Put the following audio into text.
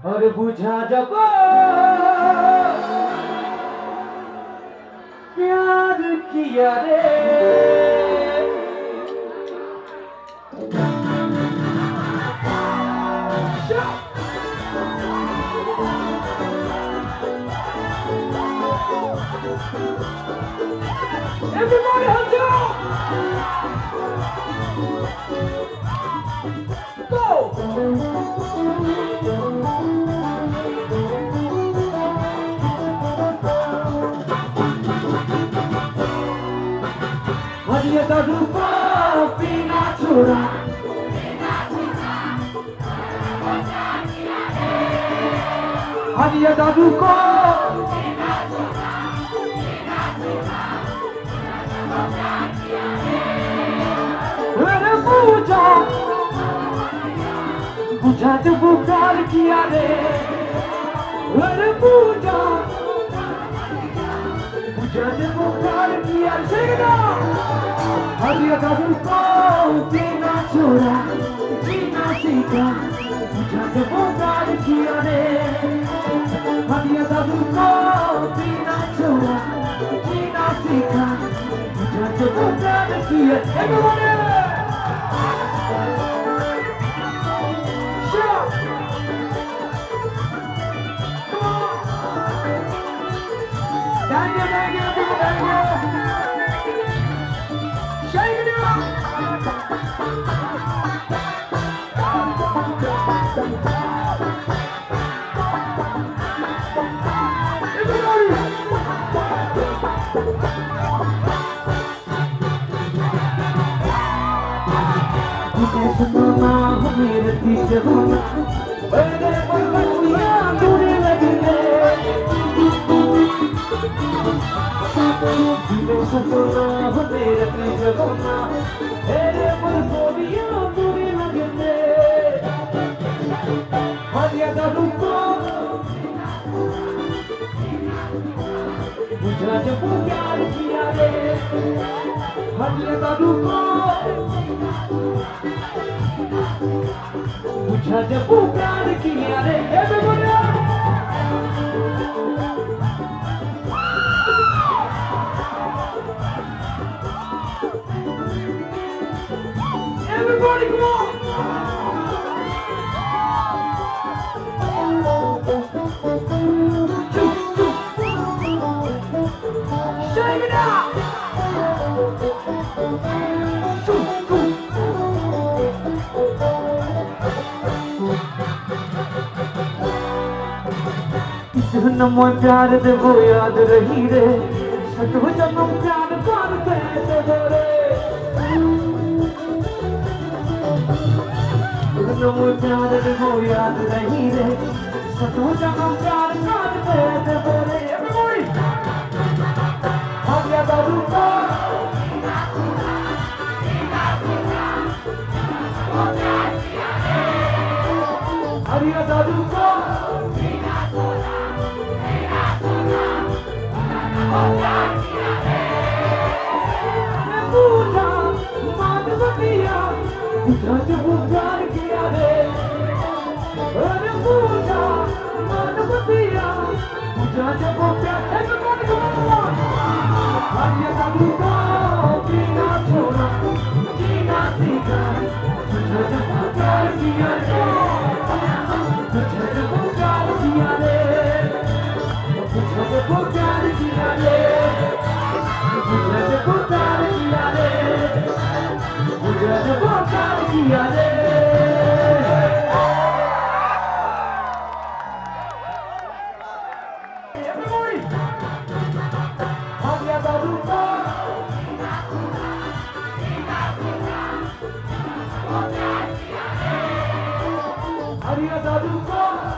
और बुझा जब प्यार किया रे Everybody hands up! Go! Hadiya dadu ko pina chura Hadiya dadu ko बुझा तो पुकार किया रे अरे बुझा बुझा तो पुकार किया रे हरिया दादू को पीना छोड़ा जीना सीखा बुझा तो पुकार किया रे हरिया दादू को पीना छोड़ा जीना सीखा बुझा तो पुकार किया everybody Thank you. Shake it up. बुझा जब प्यार किया रे हरिया दादू को बुझा जब प्यार किया रे everybody come on shake it out इतना मोय प्यार दे वो याद रही रे सच जन्म प्यार करते रे इतना मोय प्यार दे वो याद रही रे सच जन्म प्यार करते रे हरिया दादू को हरिया दादू को पूजा माधवतिया बुझा जब प्यार किया रे अरे पूजा माधवतिया बुझा जब प्यार हरिया दादू को पीना छोड़ा जीना सीखा बुझा जब प्यार किया रे बुझा जब प्यार किया रे बुझा जब प्यार किया रे बुझा जब प्यार किया रे बुझा जब प्यार किया रे हरिया दादू को हरिया दादू को